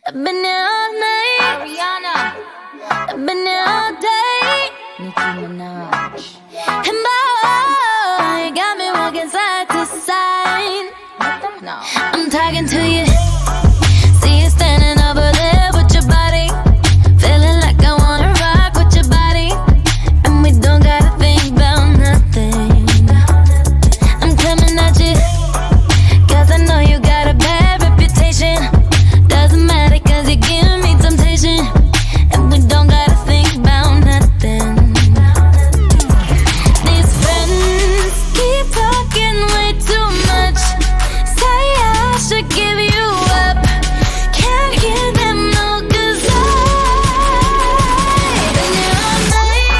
I've been here all night. Ariana, I've been here all day. Nicki Minaj. And boy, you got me walking side to side. No. I'm talking to you. See you standing over there with your body. Feeling like I wanna rock with your body. And we don't gotta think about nothing. I'm coming at you, 'cause I know you got a bad reputation. Doesn't matter 'cause you give me temptation. And we don't gotta think about nothing. These friends keep talking way too much. Say I should give you up. Can't hear them, no, 'cause I've been here all night.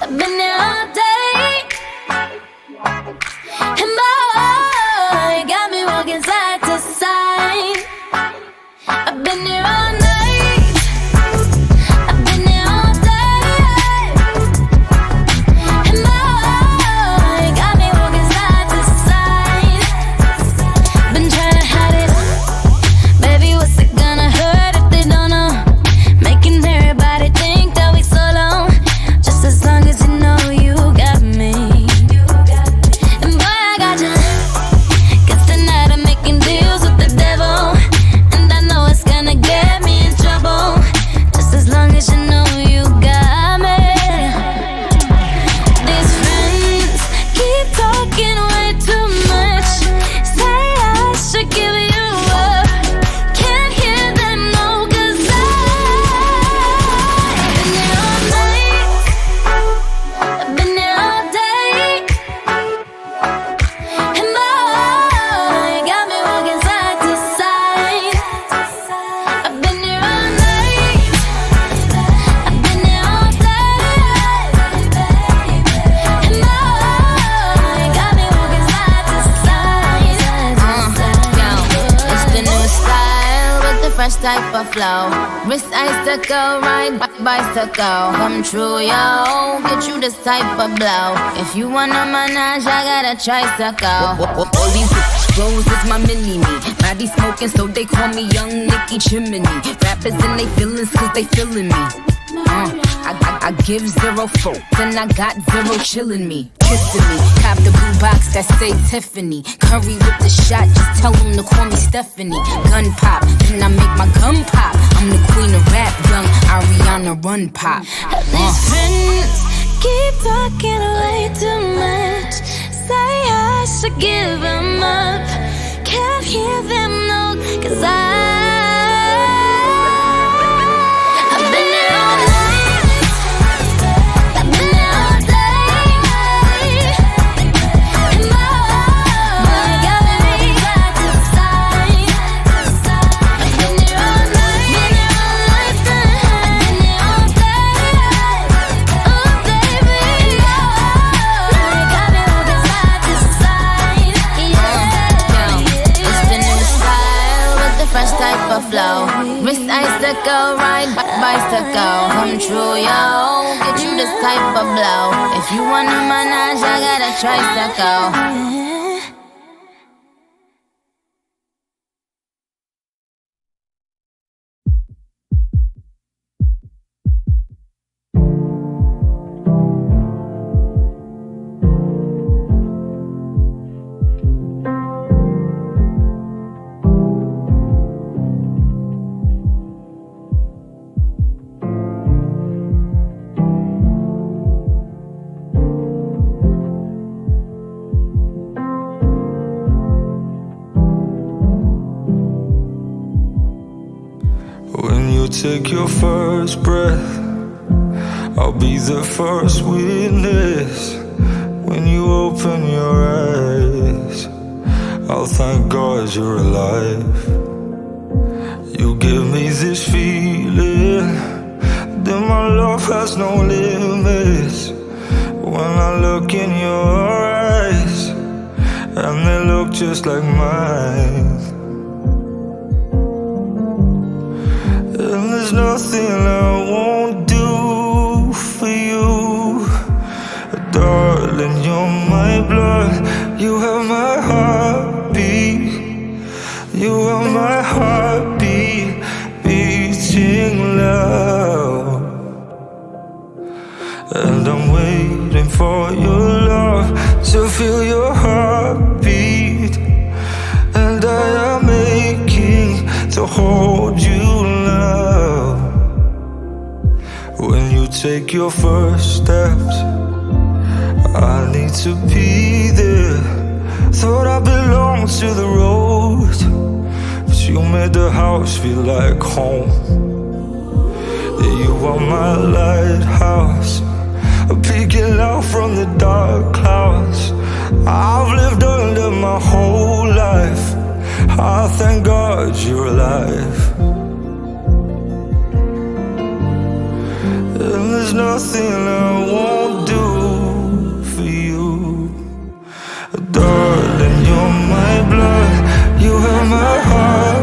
I've been here all day. And boy, you got me walking side to side. I've been here all night. I've been here all day. And boy, you got me walking side to side. Been trying to hide it. Baby, what's it gonna hurt if they don't know? Making everybody think that we solo. Just as long as you know you got me. And boy, I got you. 'Cause tonight I'm making deals with the devil. And I know it's gonna get me in trouble. Just as long as you know you got me. These friends keep talking way too much. Say I should give you up. Can't hear them, no, 'cause I've been here all night. I've been here all day. And boy, you got me walking side to side. I've been here all night. I've been here all day. And boy, you got me walking side to side. It's the new style with the fresh type of flow. Wrist icicle, ride bicycle. Come true, yo. Get you this type of blow. If you wanna manage, I got a tricycle. All these bros is my mini-me. Body smoking, so they call me Young Nicki Chimney. Rappers and they feelings, 'cause they feeling me. I give zero fucks, and I got zero chillin' me. Kissing me, cop the blue box that say Tiffany. Curry with the shot, just tell them to call me Stephanie. Gun pop, then I make my gun pop. I'm the queen of rap, young Ariana Run Pop. These friends keep talking way too much. Say I should give them up. Can't hear them, no, 'cause I've been here all night. I've been here all day. And boy, you got me side to side. I've been here all night. Been here all night. Been here all day. Oh, baby, you got me walking side to side. It's the new style with the fresh type of flow. Wrist icicle, ride bicycle. Come true, yo. Get you this type of blow. If you wanna manage, I got a tricycle. When you take your first breath, I'll be the first witness. When you open your eyes, I'll thank God you're alive. You give me this feeling that my love has no limits. When I look in your eyes, and they look just like mine. And there's nothing I won't do for you. Darling, you're my blood. You have my heartbeat. You are my heartbeat. waiting for your love to feel your heartbeat. And I am aching to hold you now. When you take your first steps, I need to be there. Thought I belonged to the road, but you made the house feel like home. You are my lighthouse, peeking out from the dark clouds. I've lived under my whole life. I thank God you're alive. And there's nothing I won't do for you. Darling, you're my blood, you have my heart.